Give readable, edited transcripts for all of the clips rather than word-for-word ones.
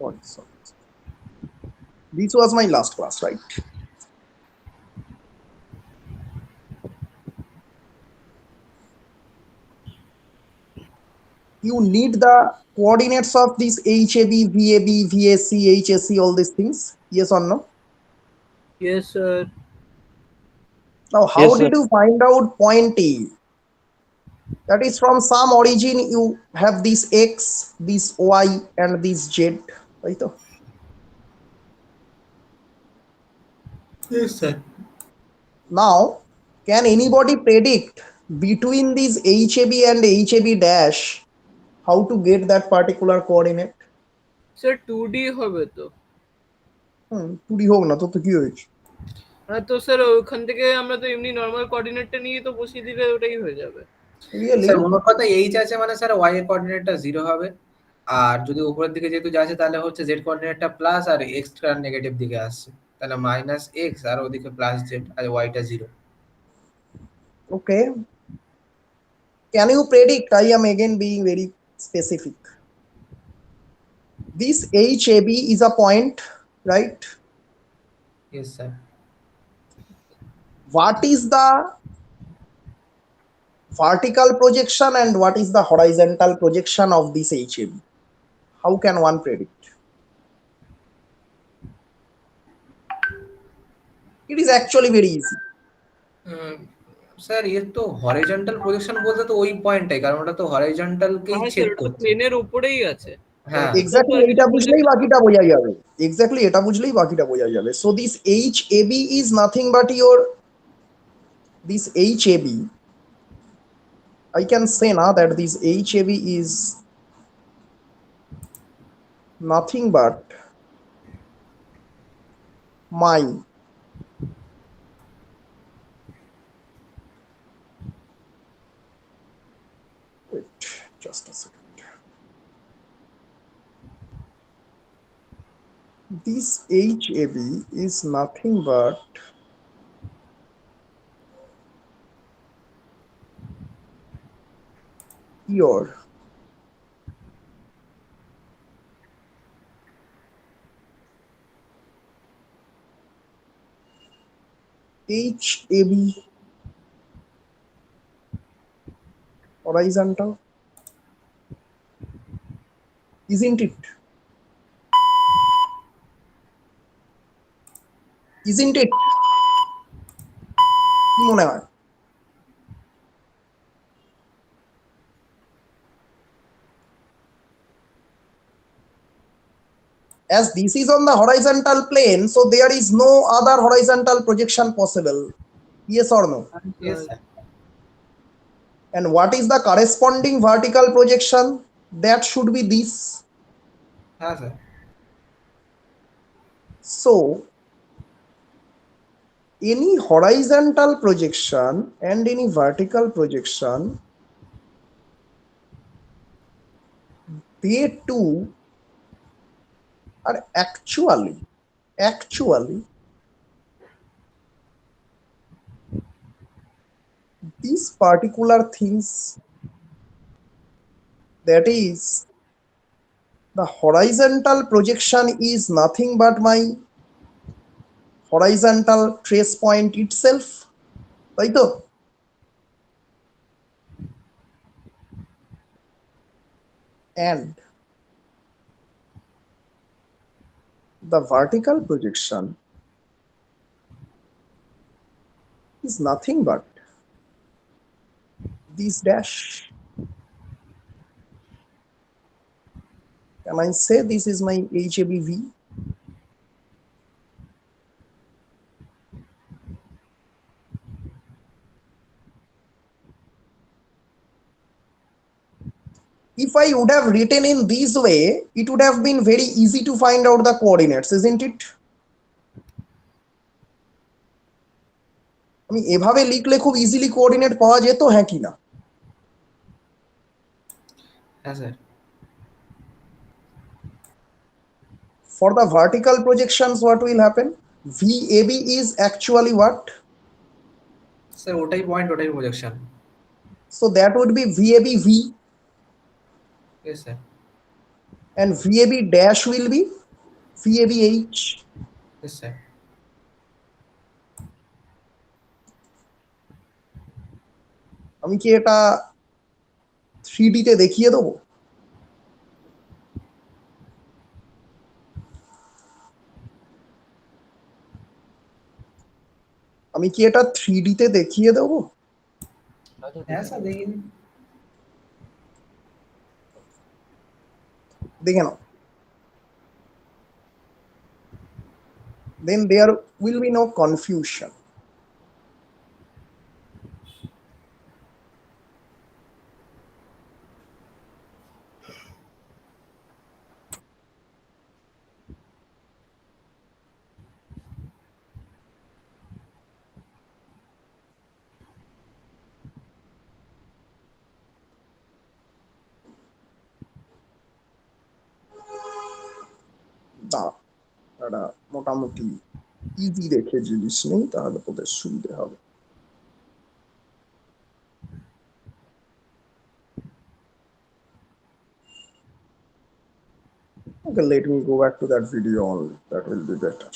Sorry. This was my last class, right? You need the coordinates of these HAB, VAB, VAC, HSC, all these things. Yes or no? Yes, sir. Now, Yes, how sir. did you find out point A? That is from some origin you have this X, this Y, and this Z. Right? Yes, sir. Now, can anybody predict between these HAB and HAB dash how to get that particular coordinate? Sir 2D হবে তো। 2D হোক না তো কি হয়েছে? হ্যাঁ তো sir ওখান থেকে আমরা তো এমনি নর্মাল কোঅর্ডিনেটটা নিয়ে তো বসিয়ে দিলে ওটাই হয়ে যাবে। Really? স্যার মনে কথা এইচ আছে মানে স্যার ওয়াই এর কোঅর্ডিনেটটা 0 হবে, আর যদি উপরের দিকে যেহেতু যাচ্ছে তাহলে হচ্ছে জেড কোঅর্ডিনেটটা প্লাস আর এক্সট্রা নেগেটিভ দিকে আসছে, তাহলে মাইনাস এক্স আর ওদিকে প্লাস জেড আর ওয়াইটা 0। Okay. Can you predict? I am again being very specific. This HAB is a point, right? Yes sir. What is the vertical projection and what is the horizontal projection of this HAB? How can one predict? It is actually very easy. Sir এর তো horizontal projection বলতে তো ওই পয়েন্টটাই, কারণ ওটা তো হরিজন্টালকেই হ্যাঁ ছেদ স্যার ওটা তো করছে। প্লেনের উপরেই আছে। হ্যাঁ Exactly এটা বুঝলেই বাকিটা বোঝা যাবে। Exactly এটা বুঝলেই বাকিটা বোঝা যাবে। So this HAB is nothing but your this HAB. I can say now that this HAB is nothing but my just a second. This HAB is nothing but your HAB horizontal, isn't it? Isn't it? কি মনে হয়? As this is on the horizontal plane, so there is no other horizontal projection possible. Yes or no? Yes sir. And what is the corresponding vertical projection? That should be this. হ্যাঁ sir. So any horizontal projection and any vertical projection, they too are actually these particular things, that is the horizontal projection is nothing but my horizontal trace point itself, right? And the vertical projection is nothing but this dash. Can I say this is my HABV? If I would have written in this way, it would have been very easy to find out the coordinates, isn't it? আমি এভাবে লিখলে খুব easily coordinate পাওয়া যেত, হ্যাঁ কি না? হ্যাঁ sir. For the vertical projections, what will happen? VAB is actually what? Sir ওটাই পয়েন্ট, ওটাই projection. So that would be VABV. Yes sir. and VAB dash will be VABH. Yes, sir. আমি কি এটা 3D তে দেখিয়ে দেবো? আমি কি এটা 3D তে দেখিয়ে দেবো? হ্যাঁ স্যার, দেখিয়ে দিন। দেখে নাও। Then there will be no confusion. দাঁড়া, একটা মোটামুটি ইজি রেখে জিনিস নেই, তাহলে তোদের সুবিধে হবে। Okay, let me go back to that video only. That will be better.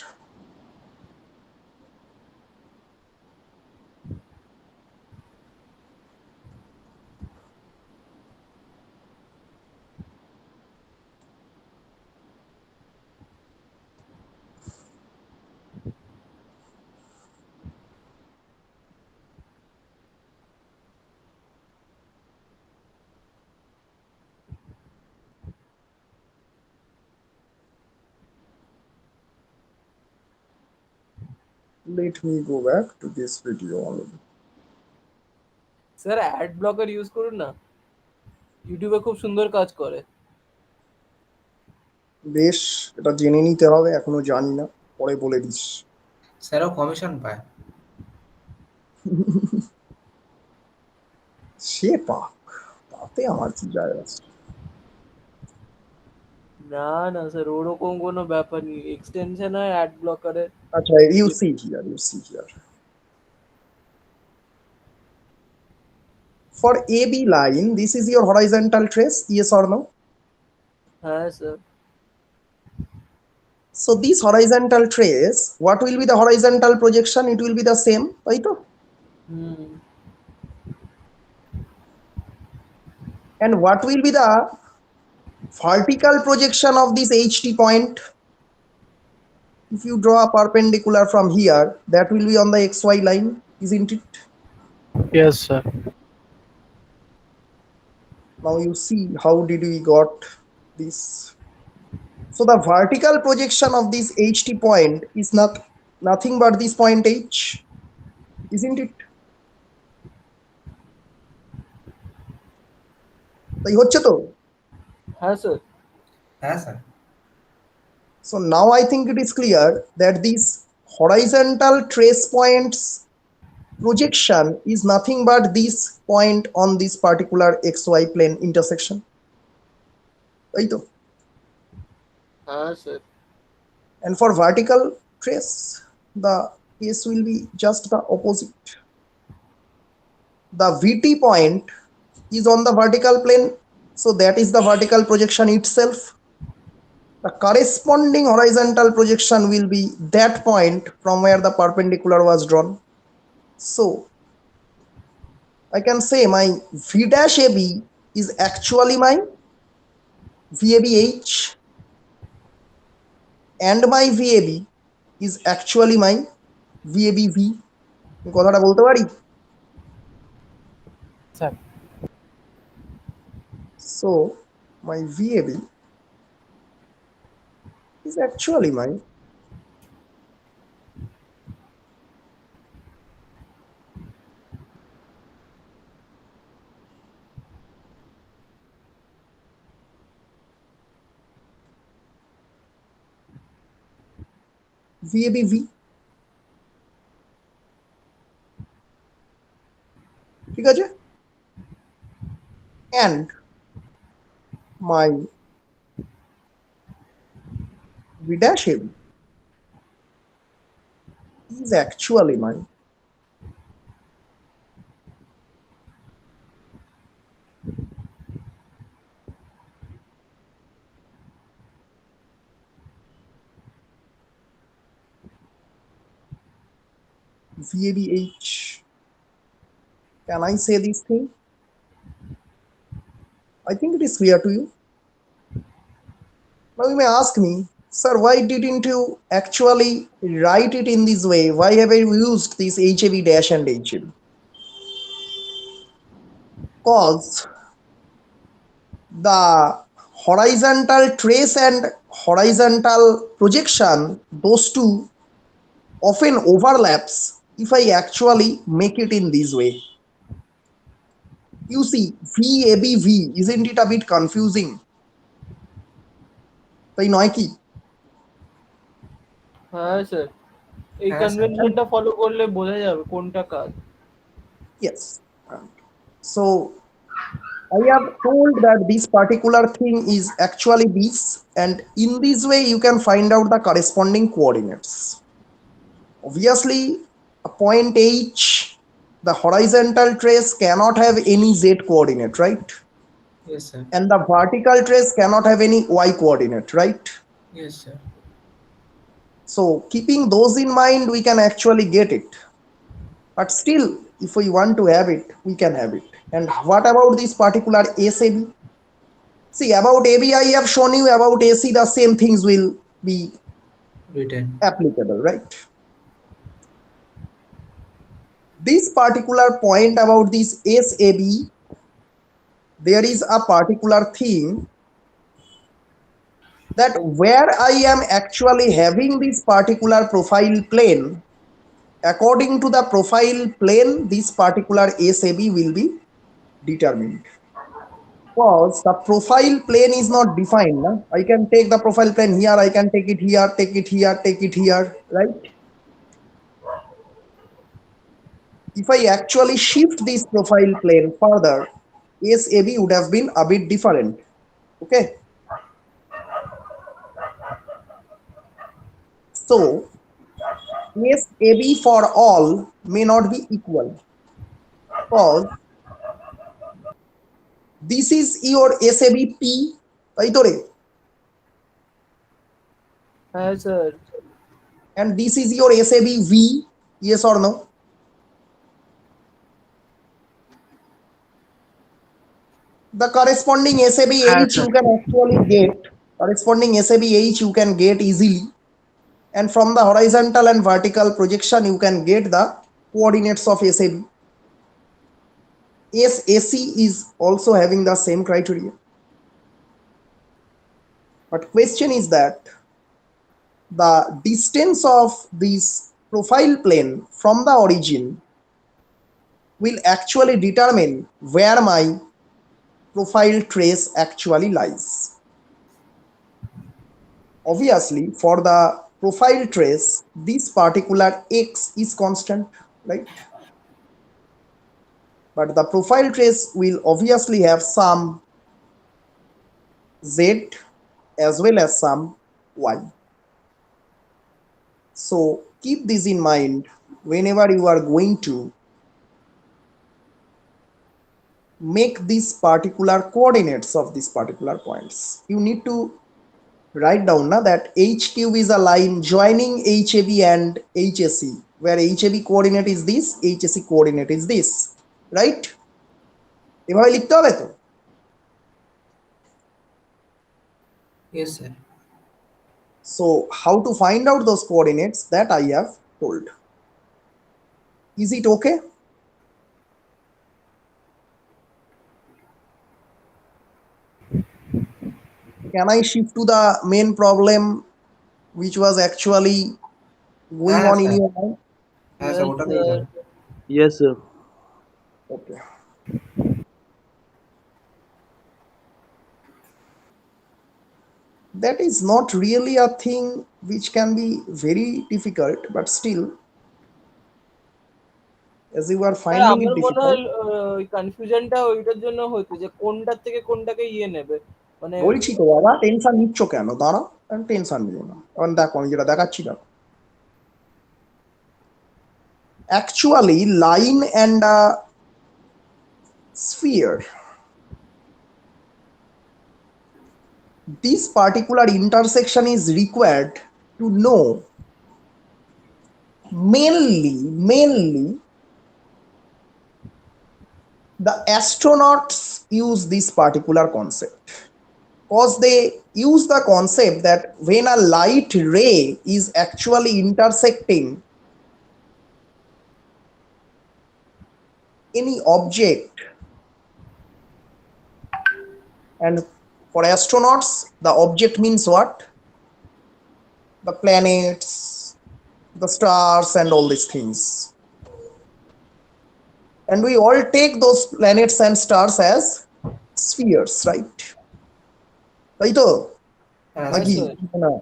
Let me go back to this video only. Sir add blocker use করুন না, ইউটিউবে খুব সুন্দর কাজ করে। বেশ, এটা জেনে নিতে হবে, এখনো জানি না, পরে বলে দিস। স্যারও কমিশন পায়। সে পাক, তাতে আমার কি যায় আসে? না না স্যার, ওরকম কোনো ব্যাপার নেই, এক্সটেনশন হয় অ্যাড ব্লকারের। আচ্ছা, you see here, you see here. For AB line, this is your horizontal trace, yes or no? হ্যাঁ sir. So this horizontal trace, what will be the horizontal projection? It will be the same, right? Hmm. And what will be the vertical projection of this HT point? If you draw a perpendicular from here, that will be on the XY line, isn't it? Yes sir. Now you see how did we got this. So the vertical projection of this HT point is nothing but this point H, isn't it? তাই হচ্ছে তো? হ্যাঁ sir. হ্যাঁ sir. So now I think it is clear that this horizontal trace points projection is nothing but this point on this particular XY plane intersection. তাই তো? হ্যাঁ sir. And for vertical trace, the case will be just the opposite. The VT point is on the vertical plane, so that is the vertical projection itself. The corresponding horizontal projection will be that point from where the perpendicular was drawn. So I can say my V dash AB is actually my VABH, and my VAB is actually my VABV. কথাটা বলতে পারি? Sir. So my VAB is actually my VABV. ঠিক আছে? And my V dash AB is actually my VABH. Can I say this thing? I think it is clear to you. Now you may ask me, sir, why didn't you actually write it in this way? Why have you used this HAB dash and HAB? Because the horizontal trace and horizontal projection, those two often overlaps if I actually make it in this way. You see, VABV, isn't it a bit confusing? তাই নয় কি? হ্যাঁ sir, এই হ্যাঁ sir. কনভেনশনটা follow করলে বোঝা যাবে কোনটা কাজ। Yes. So I have told that this particular thing is actually this, and in this way you can find out the corresponding coordinates. Obviously, a point H, the horizontal trace cannot have any Z coordinate, right? Yes sir. And the vertical trace cannot have any Y coordinate, right? Yes sir. So keeping those in mind, we can actually get it. But still, if we want to have it, we can have it. And what about this particular SAB? See, about AB I have shown you, about AC the same things will be Written. applicable, right? This particular point about this SAB, there is a particular thing that where I am actually having this particular profile plane, according to the profile plane, this particular SAB will be determined. Because the profile plane is not defined. No? I can take the profile plane here, I can take it here, take it here, take it here, right? If I actually shift this profile plane further, SAB would have been a bit different. Okay. So SAB for all may not be equal, because this is your SAB P, তাই তো রে? হ্যাঁ sir. And this is your SAB V, yes or no? The corresponding SAB H you can actually get, corresponding SAB H you can get easily, and from the horizontal and vertical projection you can get the coordinates of SAB. SAC is also having the same criteria. But question is that the distance of this profile plane from the origin will actually determine where my profile trace actually lies. Obviously, for the profile trace, this particular X is constant, right? But the profile trace will obviously have some Z as well as some Y. So keep this in mind whenever you are going to make these particular coordinates of these particular points. You need to write down now that H cube is a line joining HAB and HSC, where HAB coordinate is this, HSC coordinate is this, right? এভাবে লিখতে হবে তো? Yes sir. So how to find out those coordinates, that I have told. Is it okay? Can I shift to the main problem which was actually going on in your mind? হ্যাঁ sir, ওটাতেই যান। Yes, sir. Okay. That is not really a thing which can be very difficult, but still, as you are sir finding it আমার মনে difficult, হয় ওই কনফিউশনটা ওইটার জন্য হতো যে কোনটার থেকে কোনটাকে নেবে, মানে বলছি তো বাবা, টেনশন নিচ্ছ কেন? দাঁড়াও, টেনশন নিও না। কারণ দেখো আমি যেটা দেখাচ্ছি না, actually line and a sphere, this particular intersection is required to know mainly the astronauts use this particular concept, because they use the concept that when a light ray is actually intersecting any object, and for astronauts the object means what? The planets, the stars, and all these things. And we all take those planets and stars as spheres, right? Right? Yes, sir.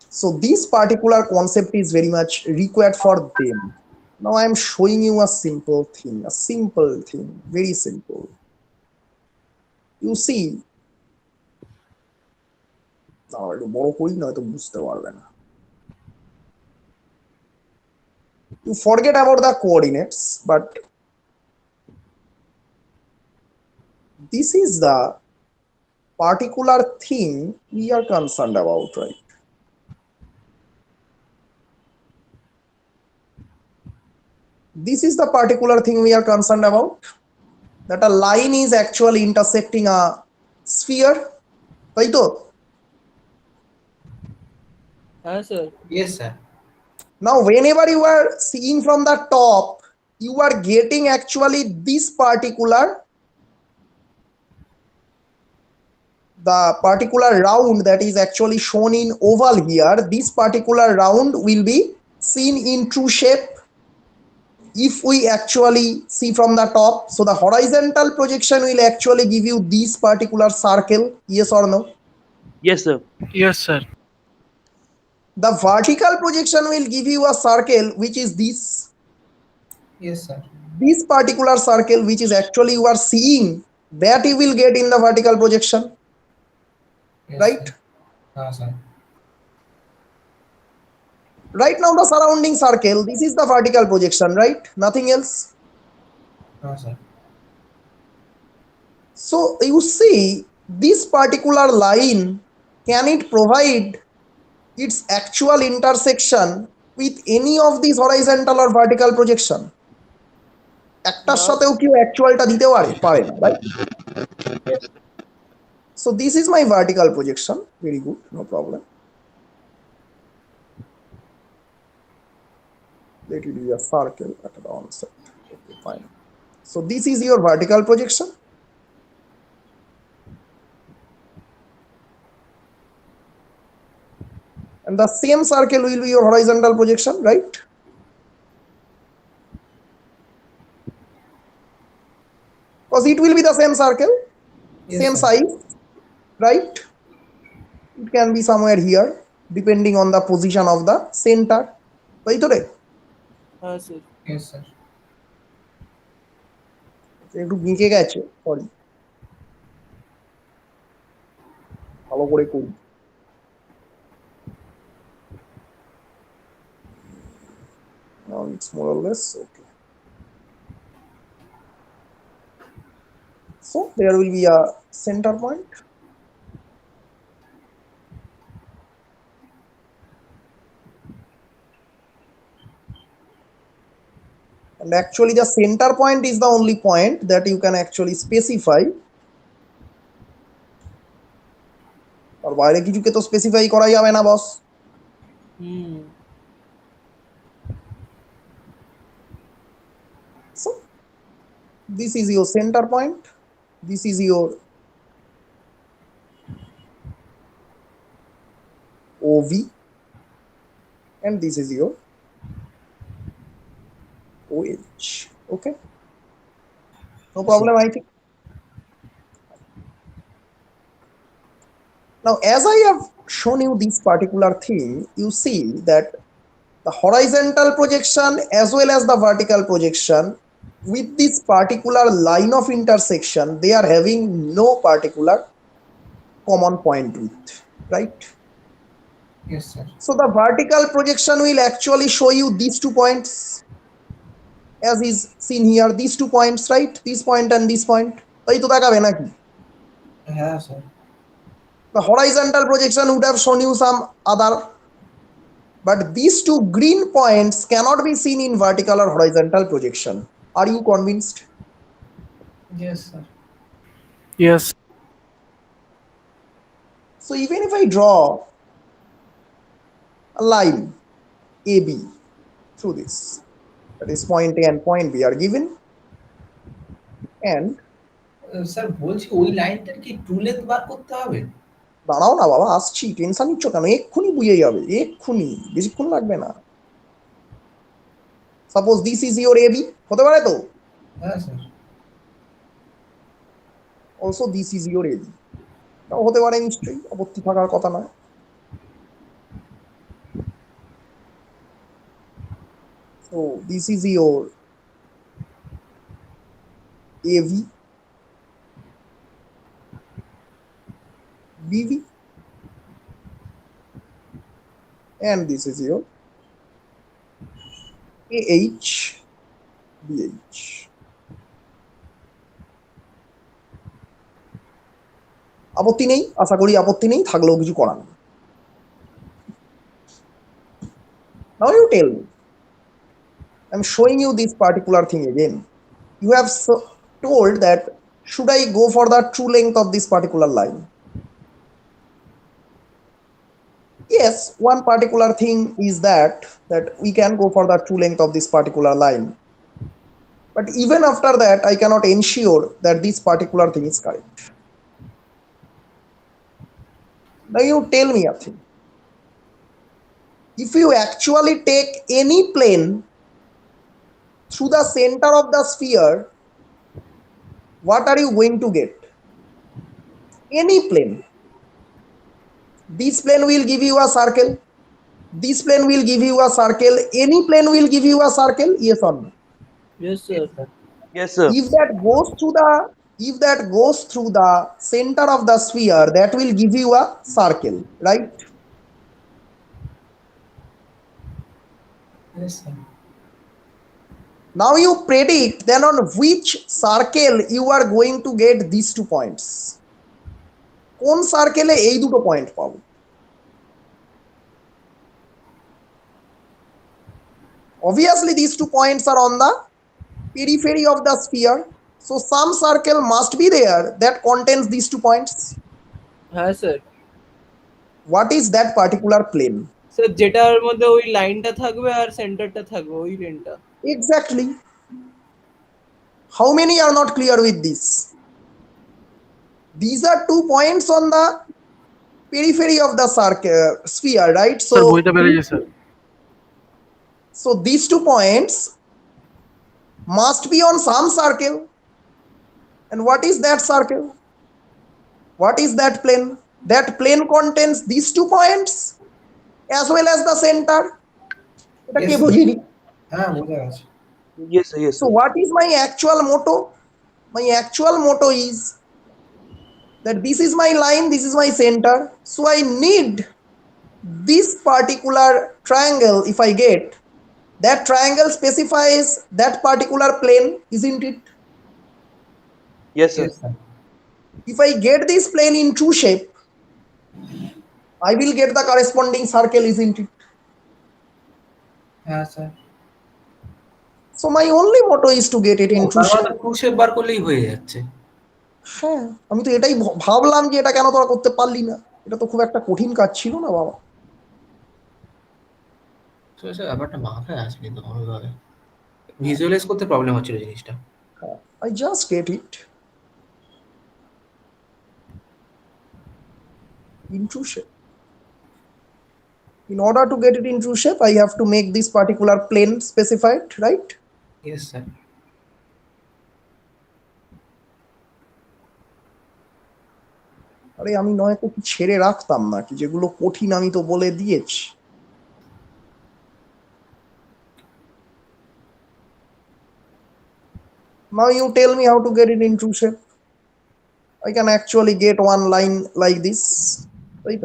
So this particular concept is very much required for them. Now I am showing you a simple thing, very simple. You see, you forget about the coordinates, but this is the particular thing we are concerned about, right? This is the particular thing we are concerned about, that a line is actually intersecting a sphere, right? Yes, sir. Yes, sir. Now whenever you are seeing from the top, you are getting actually this particular, the particular round that is actually shown in oval here. This particular round will be seen in true shape if we actually see from the top. So the horizontal projection will actually give you this particular circle, yes or no? Yes, sir. Yes, sir. The vertical projection will give you a circle which is this. Yes, sir. This particular circle which is actually you are seeing, that you will get in the vertical projection, Yes, right? Sir. Sir. Right now the surrounding circle, this is the vertical projection, right? Nothing else. Sir. So you see, this particular line, can it provide its actual intersection with any of these horizontal or vertical projection? একটার সাথেও কি অ্যাকচুয়ালটা দিতে পারে না, right? So this is my vertical projection. Very good, no problem. Let it be a circle at the onset. Okay, fine. So this is your vertical projection. And the same circle will be your horizontal projection, right? Because it will be the same circle, Yes, same sir. size, right? It can be somewhere here depending on the position of the center, right? Yes, sir. Yes, sir. একটু বিঁকে গেছে, sorry, ভালো করে করি। Now it's more or less okay. So there will be a center point. And actually the center point is the only point that you can actually specify. আর বাইরে কিছুকে তো specify করা যাবে না বস। So this is your center point, this is your OV, and this is your OH. Okay, no problem, I think. Now as I have shown you this particular thing, you see that the horizontal projection as well as the vertical projection, with this particular line of intersection, they are having no particular common point width, right? Yes, sir. So the vertical projection will actually show you these 2 points as is seen here, these 2 points, right? This point and this point. তাই তো দেখাবে নাকি? Yeah, sir. The horizontal projection would have shown you some other But these two green points cannot be seen in vertical or horizontal projection. Are you convinced? Yes, sir. Yes. So even if I draw a line AB through this, that is point A and point B are given, and sir বলছি ওই লাইনটার কি true length বার করতে হবে? দাঁড়াও না বাবা, আসছি, tension নিচ্ছ কেন? এক্ষুনি বুঝে যাবে, এক্ষুনি, বেশিক্ষণ লাগবে না। Suppose this is your AB, হতে পারে তো? হ্যাঁ sir. Also this is your AB, হতে পারে নিশ্চয়ই, আপত্তি থাকার কথা নয়। So this is your AV, BV, and this is your AH, BH. আপত্তি নেই, আশা করি আপত্তি নেই, থাকলেও কিছু করার নেই। Now you tell me, I'm showing you this particular thing again. You have told that should I go for the true length of this particular line? Yes, one particular thing is that we can go for the true length of this particular line. But even after that, I cannot ensure that this particular thing is correct. Now you tell me a thing. If you actually take any plane through the center of the sphere, what are you going to get? Any plane. This plane will give you a circle. This plane will give you a circle. Any plane will give you a circle. Yes or no? Yes, sir. Yes, sir. If that goes through the center of the sphere, that will give you a circle, right? Yes, sir. Now you predict then on which circle you are going to get these 2 points. কোন সার্কেলে এই দুটো point পাবো? Obviously these 2 points are on the periphery of the sphere, so some circle must be there that contains these 2 points. হ্যাঁ sir. What is that particular plane? Sir যেটার মধ্যে ওই লাইনটা থাকবে আর সেন্টারটা থাকবে, ওই লেনটা। Exactly. How many are not clear with this? These are 2 points on the periphery of the sphere, right? Sir বইতে পেরেছি sir. So these 2 points must be on some circle. And what is that circle? What is that plane? That plane contains these 2 points as well as the center. Yes, sir. হ্যাঁ বোঝা গেছে। Yes, sir. Yes, So sir. what is my actual motto? My actual motto is that this is my line, this is my center. So I need this particular triangle. If I get that triangle specifies that particular plane, isn't it? Yes, sir. Yes, sir. If I get this plane in true shape, I will get the corresponding circle, isn't it? হ্যাঁ sir. So my only motto is to get it in true shape. True shape বার করলেই হয়ে যাচ্ছে। হ্যাঁ, আমি তো এটাই ভাবলাম যে এটা কেন তোরা করতে পারলি না, এটা তো খুব একটা কঠিন কাজ ছিল না বাবা। স্যার ব্যাপারটা মাথায় আসেনি তো কোনোভাবে, ভিজুয়ালাইজ করতে প্রবলেম হচ্ছিল জিনিসটা। I just get it in true shape. In order to get it in true shape, I have to make this particular plane specified, right? Yes, sir. আরে আমি নয়তো কি ছেড়ে রাখতাম নাকি, যেগুলো কঠিন আমি তো বলে দিয়েছি। Now you tell me how to get it in true shape. I can actually get one line like this, right?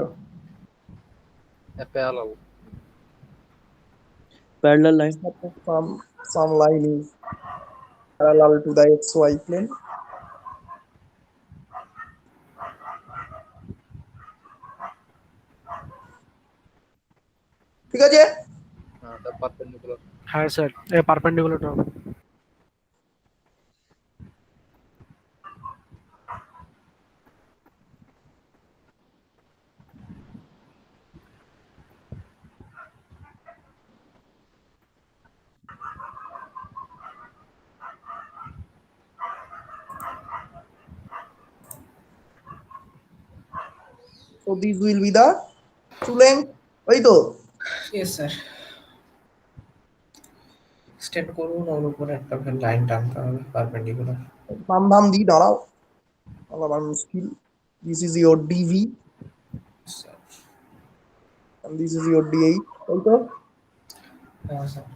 Parallel line. Some line is parallel to the xy plane. ঠিক আছে? the perpendicular. হ্যাঁ sir, এ পারপেন্ডিকুলারটা হবে। So this will be the true length, ওই তো? Yes sir. Extend করুন, ওর উপরে একটা line টানতে হবে পারপেন্ডিকুলার। নাম ধাম দি দাঁড়াও, আবার মুশকিল। This is your DV sir and this is your D8, ওই তো? হ্যাঁ sir.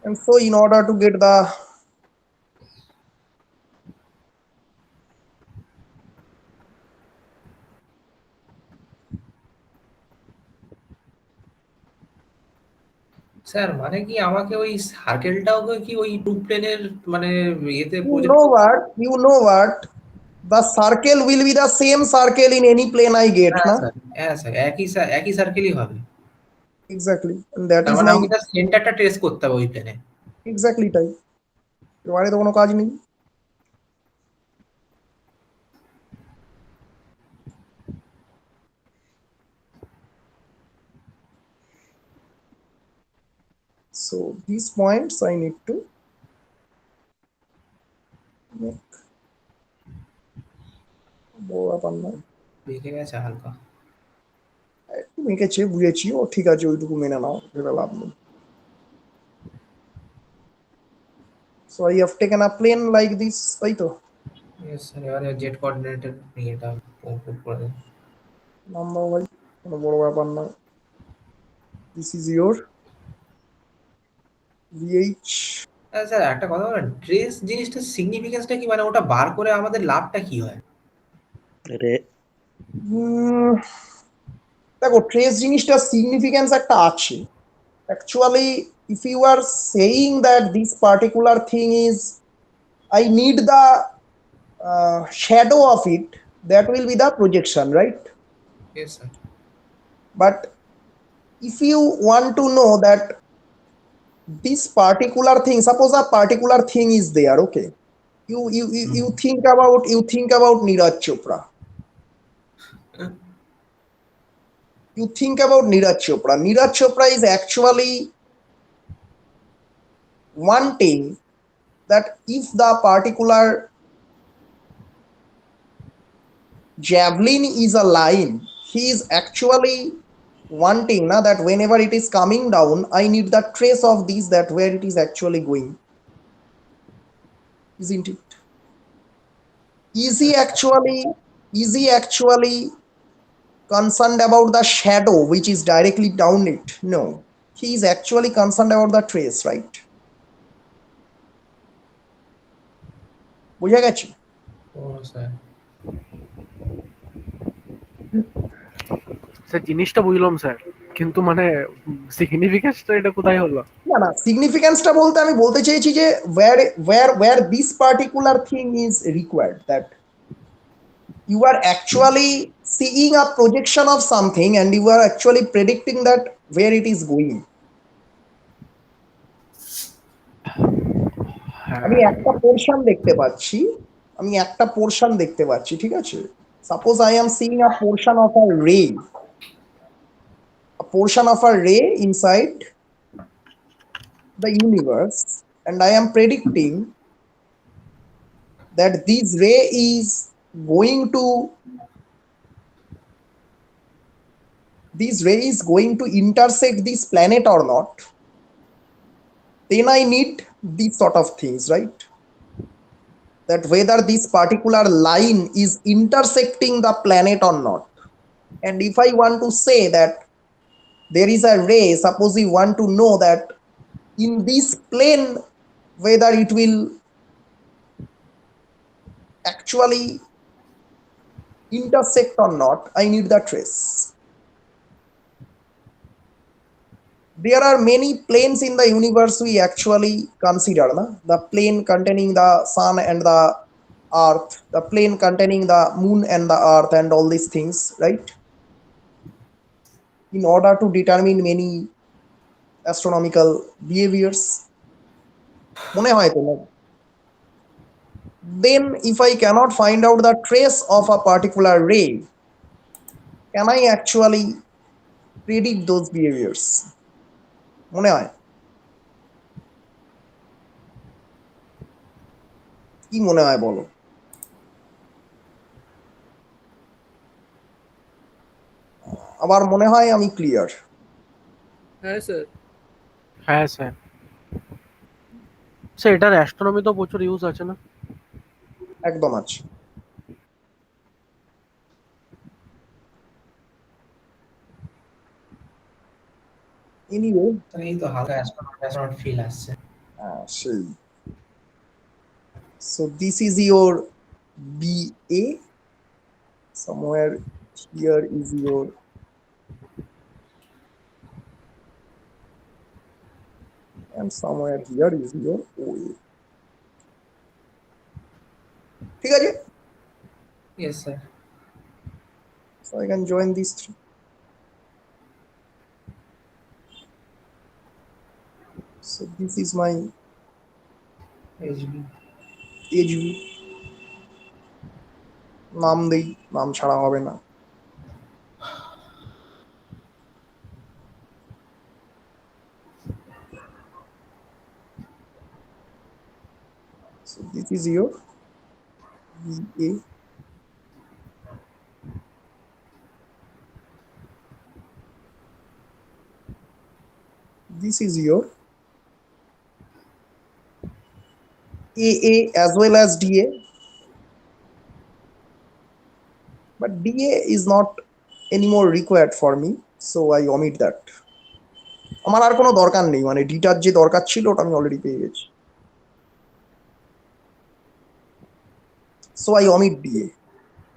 And so in order to get the sir মানে কি আমাকে ওই সার্কেলটাও কি ওই টু প্লেনের মানে এতে you know what the circle will be the same circle in any plane I get, হ্যাঁ না? স্যার, হ্যাঁ স্যার, একই সার্কেলই হবে। Exactly, and that তার is মানে my আমাকে তার সেন্টারটা ট্রেস করতে হবে ওই প্লেনে। exactly তাই। এবারে তো কোনো কাজ নেই। So these points I need to make. বড় ব্যাপার নয়, দেখে গেছে হালকা। একটু মেখেছে, বুঝেছি, ও ঠিক আছে, ওইটুকু মেনে নাও, এটা লাভ নেই। So I have taken a plane like this, তাই তো? ইয়েস স্যার, এবারে জেড কোঅর্ডিনেটের এটা পুট করে দেন। নাম দাও ভাই, কোনো বড় ব্যাপার নয়। This is your VH. হ্যাঁ স্যার, একটা কথা বলেন, ট্রেস জিনিসটা সিগনিফিকেন্সটা কি, মানে ওটা বার করে আমাদের লাভটা কি হয়? রে দেখো, ট্রেস জিনিসটা সিগনিফিকেন্স একটা আছে। Actually, if you are saying that this particular thing is, I need the shadow of it, that will be the projection, right? Yes sir. But if you want to know that this particular thing, suppose a particular thing is there, okay, you think about Neeraj Chopra. You think about Neeraj Chopra. Neeraj Chopra is actually wanting that if the particular javelin is a line, he is actually wanting now that whenever it is coming down, I need the trace of this, that where it is actually going, isn't it? Is he actually concerned about the shadow which is directly down it? No, he is actually concerned about the trace, right? বুঝা গেছে? ও sir, sir জিনিসটা বুঝলাম sir, কিন্তু মানে সিগনিফিকেন্সটা এটা কোথায় হলো? না না, সিগনিফিকেন্সটা বলতে আমি বলতে চেয়েছি যে where this particular thing is required, that you are actually seeing a projection of something and you are actually predicting that where it is going. আমি একটা পোরশন দেখতে পাচ্ছি, ঠিক আছে? Suppose I am seeing a portion of a ray inside the universe, and I am predicting that this ray is going to intersect this planet or not. Then I need these sort of things, right? That whether this particular line is intersecting the planet or not. And if I want to say that there is a ray, suppose we want to know that in this plane whether it will actually intersect or not, I need the trace. There are many planes in the universe we actually consider, na? The plane containing the sun and the earth, the plane containing the moon and the earth and all these things, right? in order to determine many astronomical behaviors. মনে হয় তো না? Then if I cannot find out the trace of a particular ray, can I actually predict those behaviors? মনে হয়? কি মনে হয় বলো? আমার মনে হয় আমি ক্লিয়ার। হ্যাঁ স্যার। হ্যাঁ স্যার। স্যার এটার অ্যাস্ট্রোনমি তো প্রচুর ইউজ আছে না? একদম আছে। এনিওয়ে এই তো হালকা অ্যাস্ট্রোনট ফিল আসছে। সেই so this is your BA, somewhere here is your and somewhere here is your OA. ঠিক আছে? Yes sir. So I can join these three. So this is my HB. HV. নাম দেই, নাম ছাড়া হবে না। So this is your BA. This is your AA as well as DA. But DA is not anymore required for me, so I omit that. আমার আর কোনো দরকার নেই, মানে ডিটার যে দরকার ছিল ওটা আমি অলরেডি পেয়ে গেছি। So I omit DA.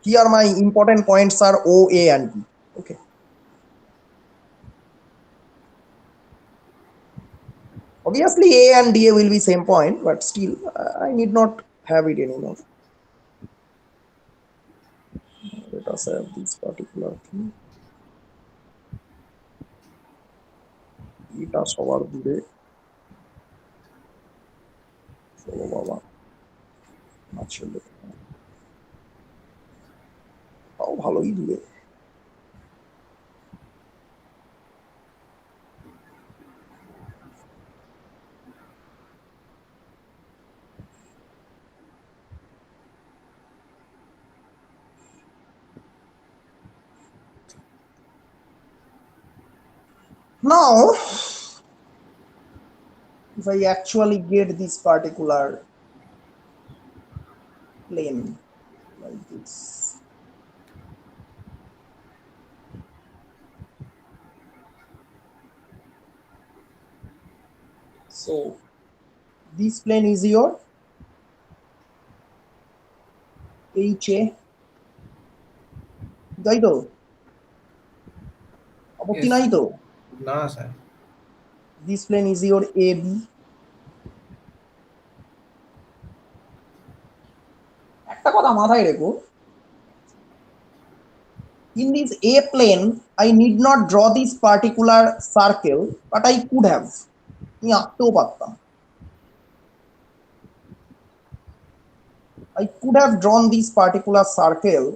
Here my important points are OA and B. Okay. Obviously A and DA will be same point, but still I need not have it anymore. Let us have this particular thing. এটা সবার দূরে চলো বাবা, আচ্ছা তাও ভালোই দূরে। Now if I actually get this particular plane like this, so this plane is your HA, তাই তো? আপত্তি নাই তো? না sir. This plane is your AB. একটা কথা মাথায় রেখো, in this A plane I need not draw this particular circle, but I could have. আমি আঁকতেও পারতাম। I could have drawn this particular circle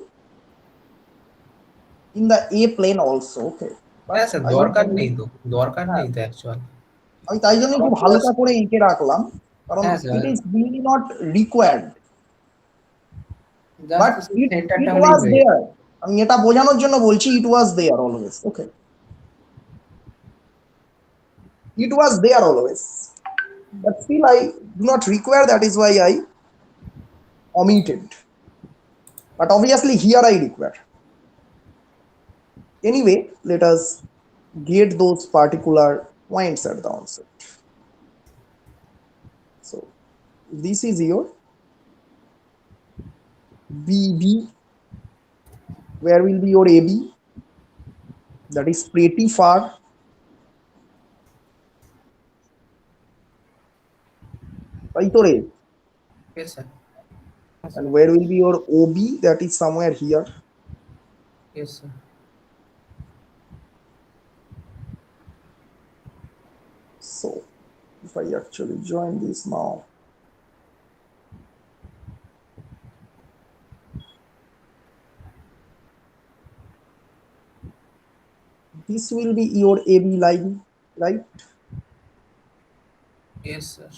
in the A plane also. Okay. হ্যাঁ sir, দরকার নেই তো, দরকার নেই তো অ্যাকচুয়াল। আমি তাই জন্য খুব হালকা করে এঁকে রাখলাম, কারণ হ্যাঁ sir, it is really not required, but সেন্টারটা it হলেই was হয়ে যায়। there. আমি এটা বোঝানোর জন্য বলছি it was there always. Okay, it was there always, but still I do not require, that is why I omitted, but obviously here I require. Anyway, let us get those particular points at the onset. So this is your BB. Where will be your AB? That is pretty far. Right, ore? Yes sir. And where will be your OB? That is somewhere here. Yes sir. if I actually join this now. This will be your AB line, right? Yes, sir.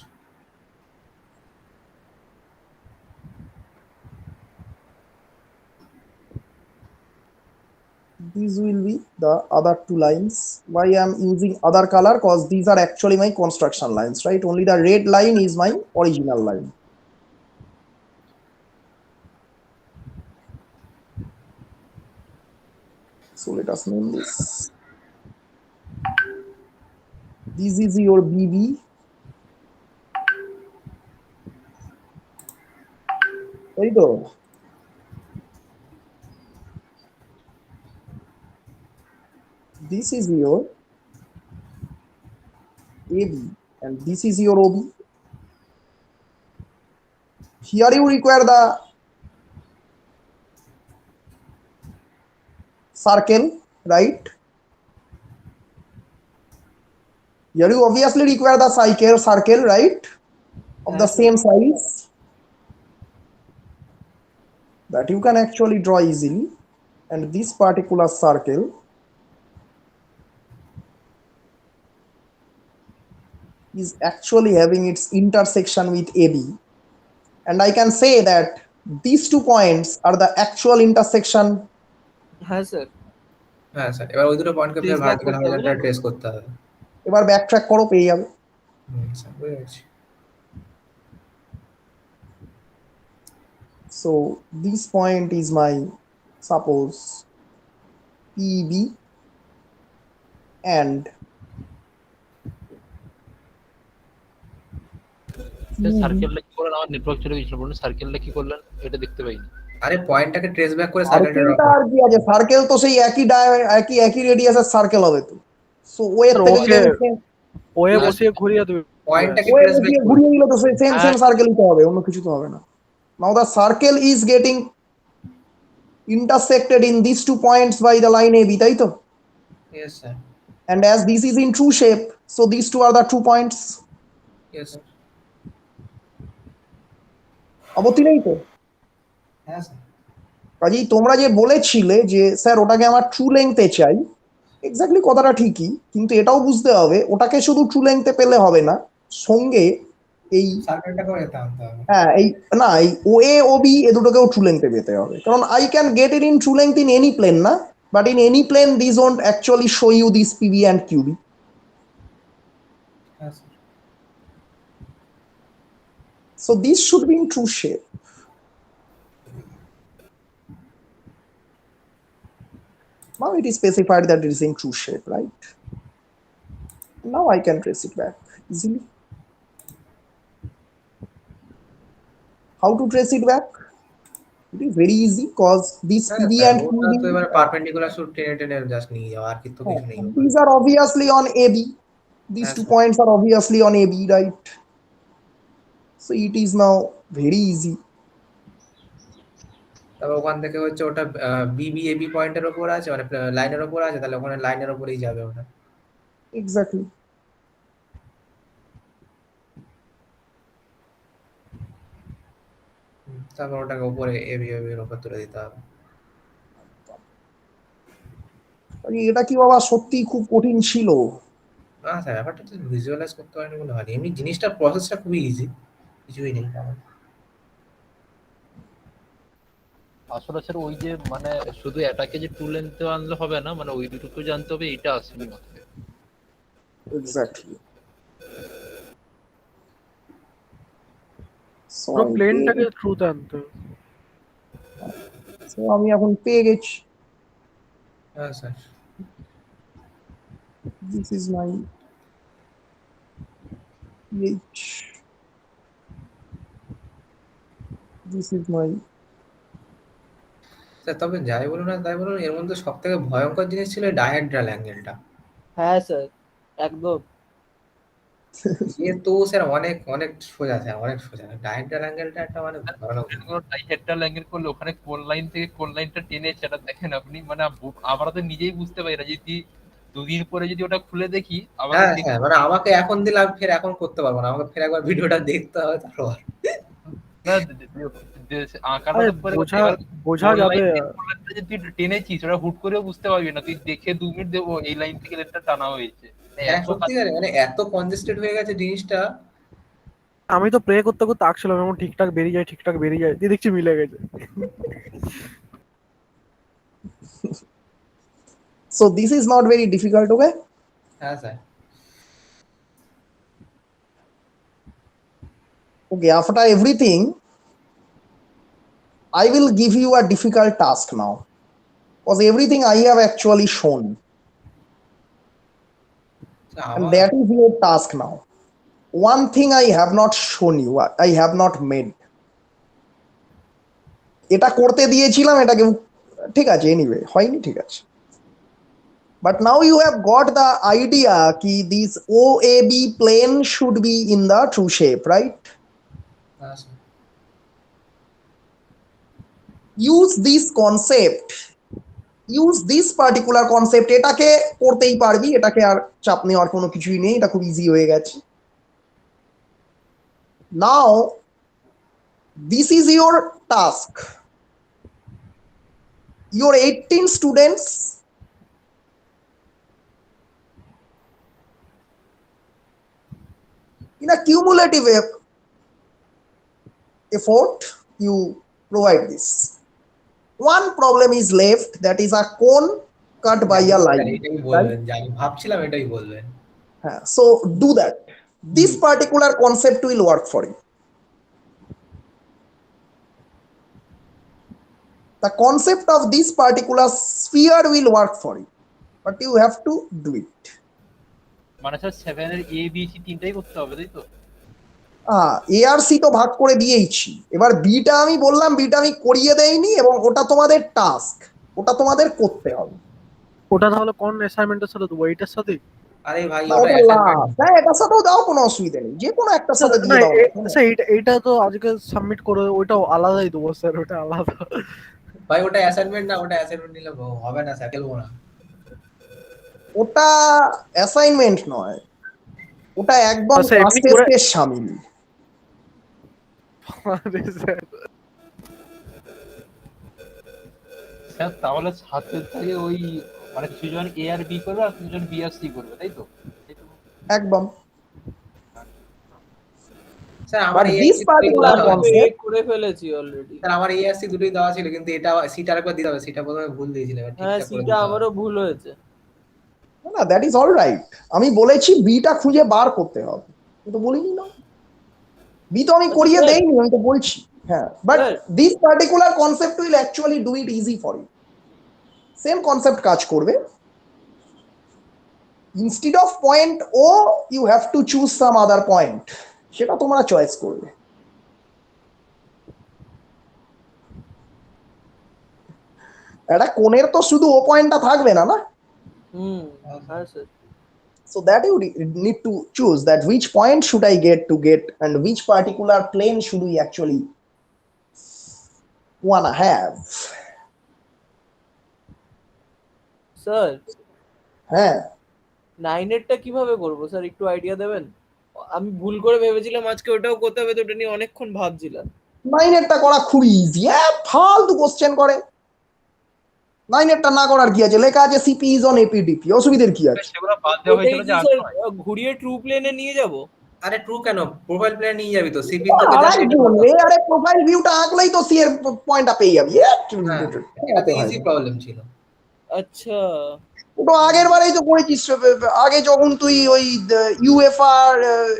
These will be the other two lines. Why I am using other color? Because these are actually my construction lines, right? Only the red line is my original line. So let us name this. This is your BB. There you go. This is your AB and this is your OB. Here you require the circle, right? Here you obviously require the circle, right? Of the same size that you can actually draw easily. And this particular circle is actually having its intersection with AB. And I can say that these 2 points are the actual intersection. হ্যাঁ sir হ্যাঁ sir, এবার ওই দুটো পয়েন্টকে Trace back vertical করতে হবে horizontal না? Trace করতে হবে। এবার ব্যাকট্র্যাক করো, পেয়ে যাবে। স্যার বুঝে গেছি। So this point is my, suppose, PB and সার্কেলটা কি করলেন? আমার নেটওয়ার্ক চলে গেছিল, বলুন সার্কেলটা কি করলেন? এটা দেখতে পাইনি। আরে পয়েন্টটাকে ট্রেস ব্যাক করে সার্কেলটা ড্র সার্কেলটা আর কি আছে, সার্কেল তো সেই একই রেডিয়াসের সার্কেল হবে তো। সো ওয়ে স্যার, থেকে যদি ওকে আমি ওয়ে বসিয়ে ঘুরিয়ে দেবে। পয়েন্টটাকে ওয়ে ট্রেস ব্যাক বসিয়ে করে ঘুরিয়ে দিলে তো সেম হ্যাঁ। সার্কেলই তো হবে, অন্য কিছু তো হবে না। Now the circle is getting intersected in these 2 points by the line AB, তাই তো? Yes sir, And as this is in true shape, so these 2 are the 2 points. Yes sir. আপত্তি নেই তো? হ্যাঁ স্যার। কাজেই তোমরা যে বলেছিলে যে স্যার ওটাকে আমার ট্রু লেংথে চাই, এক্স্যাক্টলি কথাটা ঠিকই, কিন্তু এটাও বুঝতে হবে ওটাকে শুধু ট্রু লেংথে পেলে হবে না, সঙ্গে এই সার্কেলটাকে যেতে আনতে হবে। হ্যাঁ এই না এই ওএ ওবি এ দুটোকেও ট্রু লেংথে পেতে হবে, কারণ I can get it in true length in any plane না, but in any plane this won't actually show you this PB and QB. হ্যাঁ sir. So this should be in true shape. Now it is specified that it is in true shape, right? Now I can trace it back easily. How to trace it back? It is very easy because this PB and ওটা QB, তো এবার perpendicular shoot টেনে টেনে just নিয়ে যাও, আর কিছু কিছু নেই। these are obviously on AB. These Yes, 2 sir. points are obviously on AB, right? So it is now very easy. তারপর ওখান থেকে হচ্ছে ওটা বিবি এবি পয়েন্টের উপর আছে, মানে লাইনের উপর আছে, তাহলে ওখানে লাইনের উপরেই যাবে ওটা। Exactly. তারপর ওটাকে উপরে এবি এর উপর তুলে দিতে হবে। এটা কি বাবা সত্যি খুব কঠিন ছিল? না স্যার, ব্যাপারটা তো ভিজুয়ালাইজ করতে পারেনি বলে হয়নি, এমনি জিনিসটা প্রসেসটা খুবই ইজি, কিছুই নেই তেমন। আসলে স্যার ওই যে মানে শুধু এটাকে যে টু লেন্থে আনলে হবে না, মানে ওই দুটোকে জানতে হবে এটা আসলে মাথায়। Exactly. So পুরো প্লেনটাকে ট্রুতে আনতে। so আমি এখন পেয়ে গেছি। হ্যাঁ sir. This is my PH. This is my sir তবে যাই বলুন না তাই বলুন, এর মধ্যে সব থেকে ভয়ঙ্কর জিনিস ছিল ডায়াড্রাল অ্যাঙ্গেলটা। হ্যাঁ স্যার একদম। এ তো স্যার অনেক অনেক সোজা, স্যার অনেক সোজা। ডায়াড্রাল অ্যাঙ্গেলটা একটা মানে ভয়ানক জিনিস। ডাইহেড্রাল অ্যাঙ্গেল করলে ওখানে কোন লাইন থেকে কোন লাইনটা টেনে সেটা দেখেন আপনি, মানে আমরা তো নিজেই বুঝতে পারি না যদি 2 দিন পরে যদি ওটা খুলে দেখি আবার হ্যাঁ দেখি হ্যাঁ, মানে আমাকে এখন দিলে আমি ফের এখন করতে পারবো না, আমাকে ফের একবার ভিডিওটা দেখতে হবে তারপর। না, আঁকাটা আরে তো পরে বোঝা বোঝা যাবে। যে তুই টেনেছিস ওটা হুট করেও বুঝতে পারবি না, তুই দেখে 2 মিনিট দেবো এই লাইন থেকে লেনটা টানা হয়েছে। হ্যাঁ সত্যিকারে মানে এত কনজেস্টেড হয়ে গেছে জিনিসটা। আমি তো প্রে করতে করতে আঁকছিলাম, এমন ঠিকঠাক বেরিয়ে যায় ঠিকঠাক বেরিয়ে যায়, দিয়ে দেখছি মিলে গেছে। So this is not very difficult, okay? হ্যাঁ sir. Okay, after everything, I will give you a difficult task now. Because everything I have actually shown. And that is your task now. One thing I have not shown you, I have not made. এটা করতে দিয়েছিলাম, এটাকে ঠিক আছে, anyway হয়নি, ঠিক আছে। But now you have got the idea ki this OAB plane should be in the true shape, right? হ্যাঁ sir. Use this concept, use this particular concept, এটাকে করতেই পারবি, এটাকে আর চাপ নেওয়ার কোনো কিছুই নেই, এটা খুব ইজি হয়ে গেছে। Now this is your task. Your 18 students in a cumulative effort you provide this. One problem is left, that is a cone cut by a line. এটাই বলবেন, যে আমি ভাবছিলাম এটাই বলবেন। So do that. This particular concept will work for you. The concept of this particular sphere will work for you, but you have to do it. মানে sir 7 এর A B C তিনটাই করতে হবে তাই তো? এ আর সি তো ভাগ করে দিয়েইছি, এবার বিটা আমি বললাম বিটা আমি করিয়ে দেইনি, এবং ওটা তোমাদের টাস্ক, ওটা তোমাদের করতে হবে। ওটা তাহলে কোন অ্যাসাইনমেন্টের সাথে দেবো, এইটার সাথে? আরে ভাই না, ওটা ওটা assignment last। হ্যাঁ, এটার সাথেও দাও, কোনো অসুবিধা নেই, যে কোনো একটার সাথে দিয়ে দাও। আচ্ছা এইটা তো আজকে সাবমিট করে ওইটাও আলাদাই দেবো স্যার, ওটা আলাদা। ভাই ওটা অ্যাসাইনমেন্ট না, ওটা অ্যাসাইনমেন্ট নিলে হবে না স্যার, খেলবো না। ওটা অ্যাসাইনমেন্ট নয়, ওটা একদম আচ্ছা, এমনি ক্লাস করে- টেস্টের শামিল। আরে স্যার, স্যার তাহলে ছাত্রের থেকে ওই মানে কিছুজন এ আর বি করবে আর কিছুজন বি আর সি করবে তাই তো? একদম। স্যার আমার But এই this particular concept, করে ফেলেছি অলরেডি। স্যার আমার এআরসি দুটোই দেওয়া ছিল, কিন্তু এটা সিটা আরেকবার দিতে হবে, সিটা প্রথমে ভুল দিয়েছিলাম, এবার হ্যাঁ ঠিকঠাক করে সিটা দিতে হবে। আমারও ভুল হয়েছে। না, দ্যাট ইজ অল রাইট। আমি বলেছি বিটা খুঁজে বার করতে হবে, আমি তো বলিনি না, বি তো আমি করিয়ে স্যার। দেইনি, আমি তো বলছি। হ্যাঁ, but sir. This particular concept will actually do it easy for you. Same concept কাজ করবে। Instead of point O you have to choose some other point, সেটা তোমরা চয়েস করবে। একটা কোণের তো শুধু ও পয়েন্টটা থাকবে না, না? হ্যাঁ sir. So that you need to choose that which point should I get and which particular plane should we actually wanna have. Sir হ্যাঁ, 9 এরটা কিভাবে করব স্যার, একটু আইডিয়া দেবেন? আমি ভুল করে ভেবেছিলাম আজকে ওটাও করতে হবে, তো ওটা নিয়ে অনেকক্ষণ ভাবছিলাম। 9 এরটা করা খুবই ইজি। ফালতু কোশ্চেন করে। 9 এরটা না করার কি আছে, লেখা আছে সিপি ইজ অন এপিডিপি, অসুবিধার কি আছে? সেগুলো বাদ দেওয়া হয়েছিল যে স্যার 8 ঘুরিয়ে ট্রু প্লেনে নিয়ে যাব? আরে ট্রু কেন, প্রোফাইল প্লেয়ার নিয়ে যাবি তো, সিপি তো আরে বললে, আরে প্রোফাইল ভিউটা আঁকলেই তো সি এর পয়েন্টটা পেয়ে যাবি। এটা তো ইজি প্রবলেম ছিল। আচ্ছা ওটা আগের বারেই তো করেছিস, আগে যখন তুই ওই ইউএফআর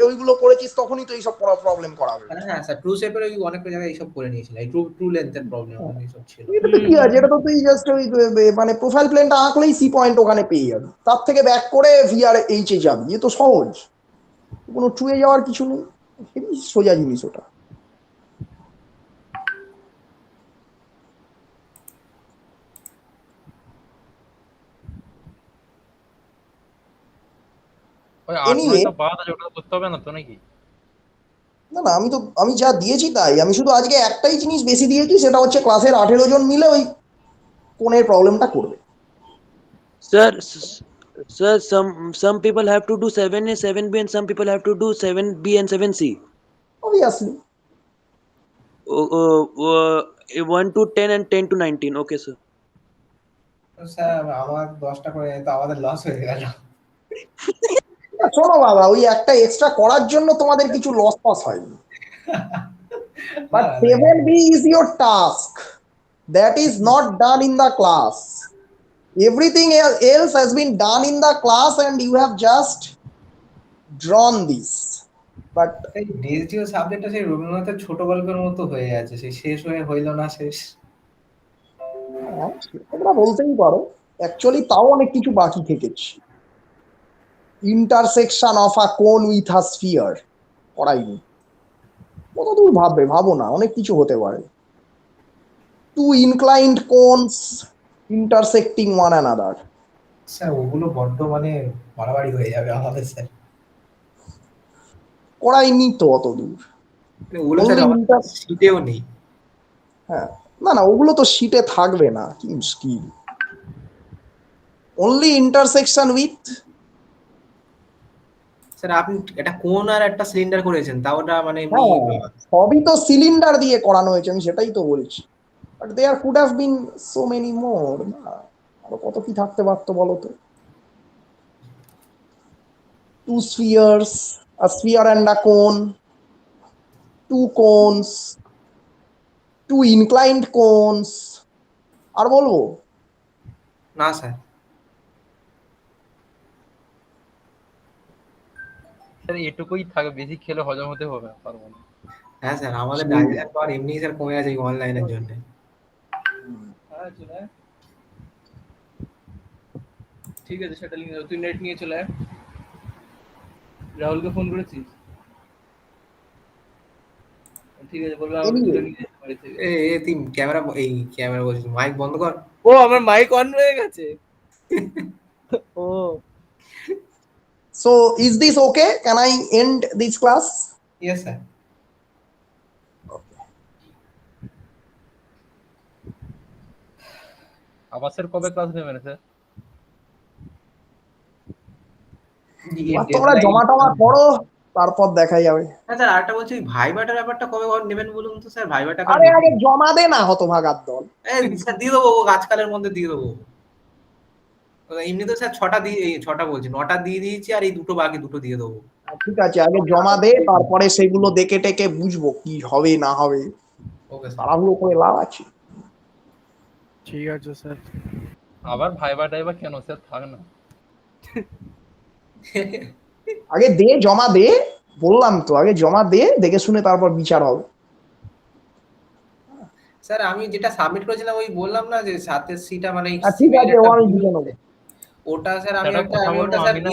ওইগুলো করেছিস তখনই তো এইসব প্রবলেম করাবে। হ্যাঁ স্যার, ট্রু শেপের ওই অনেক জায়গায় এইসব করে নিয়েছিল, এই ট্রু লেন্থের প্রবলেম এইসব ছিল। এটা তো কি আছে, এটা তো তুই জাস্ট ওই মানে প্রোফাইল প্লেনটা আঁকলেই সি পয়েন্ট ওখানে পেয়ে যাবি, তার থেকে ব্যাক করে ভিআর এইচ এ যাবি, এ তো সহজ, কোনো ট্রুয়ে যাওয়ার কিছু নেই, হেবি সোজা জিনিস ওটা। ওই Anyway, 8-9টা বাদ আছে, ওটা করতে হবে না তো নাকি? না না, আমি যা দিয়েছি তাই, আমি শুধু আজকে একটাই জিনিস বেশি দিয়েছি, সেটা হচ্ছে ক্লাসের 18 জন মিলে ওই কোণের প্রবলেমটা করবে। Sir Sir, some people have to do 7A, 7B, and some people have to do 7B and 7C. Obviously. 1 to 10 and 10 to 19. Okay, sir. Sir আমার 10টা করে তো আমাদের লস হয়ে গেল। শোনো বাবা, ওই একটা এক্সট্রা করার জন্য তোমাদের কিছু লস পস হয়নি। But 7B is your task that is not done in the class. Everything else has been done in the class and you have just drawn this. But এই ডিএসডিও সাবজেক্টটা সেই রবীন্দ্রনাথের ছোট গল্পের মতো হয়ে আছে, সেই শেষ হয়ে হইল না শেষ। তোমরা বলতেই পারো, অ্যাকচুয়ালি তাও অনেক কিছু বাকি থেকেছে। ইন্টারসেকশন অফ আ কোন উইথ আ স্ফিয়ার করাইনি। কত দূর ভাববে, ভাবো না, অনেক কিছু হতে পারে। Two inclined cones intersecting one another. Sir ওগুলো বড্ড মানে বাড়াবাড়ি হয়ে যাবে আমাদের স্যার। করাইনি তো অত দূর। ওগুলো স্যার আমাদের শীটেও নেই। হ্যাঁ, না না, ওগুলো তো শিটে থাকবে না, কি মুশকিল। Only intersection with. স্যার আপনি একটা কোন আর একটা সিলিন্ডার করেছেন, তাও ওটা মানে সবই তো সিলিন্ডার দিয়ে করানো হয়েছে, আমি সেটাই তো বলছি। But there could have been so many more. না, আরো কত কি থাকতে পারতো বলো তো। Two spheres, a sphere and a cone, two cones, two inclined cones. আর বলবো? না স্যার। স্যার এটুকুই থাকে, বেশি খেলে হজম হতে হবে পারবো না। হ্যাঁ স্যার, আমাদের ডাইজেস্ট পাওয়ার এমনি স্যার কমে গেছে এই অনলাইনের জন্য। ঠিক আছে, সেটা লিখে তুই নেট নিয়ে চলে আয়। রাহুলকে ফোন করেছিস? ঠিক আছে, বলবে আমাকে তুলে নিয়ে যেতে বাড়ি থেকে। এই তুই ক্যামেরা বলছিস, মাইক বন্ধ কর। ও, আমার মাইক অন হয়ে গেছে। ও, So is this okay? Can I end this class? Yes sir. আবার স্যার কবে ক্লাস নেবেন স্যার? তোমরা জমা টমা করো, তারপর দেখা যাবে। হ্যাঁ স্যার, আরেকটা বলছি, ভাইবাটার ব্যাপারটা কবে নেবেন বলুন তো স্যার? ভাইবাটা আরে আগে জমা দে না, হতভাগার দল। স্যার দিয়ে দেবো, আজকালের মধ্যে দিয়ে দেবো। এমনি তো স্যার 6টা বলছি, 9টা দিয়ে দিয়েছি, আর এই দুটো বাকি, দুটো দিয়ে দেবো। ঠিক আছে, আগে জমা দে, তারপরে সেগুলো দেখে টেকে বুঝবো কি হবে না হবে। Okay sir. তাড়াহুড়ো করে লাভ আছে? ঠিক আছে স্যার। আবার ভাইবা টাইবা কেন স্যার, থাক না। আগে দে, জমা দে, বললাম তো, আগে জমা দে, দেখে শুনে তারপর বিচার হবে। স্যার আমি যেটা সাবমিট করেছিলাম, ওই বললাম না যে 7 সিটা মানে ঠিক আছে, ও আমি বুঝে নেবো। ওটা স্যার একটা কথা বলবো, স্যার আমি না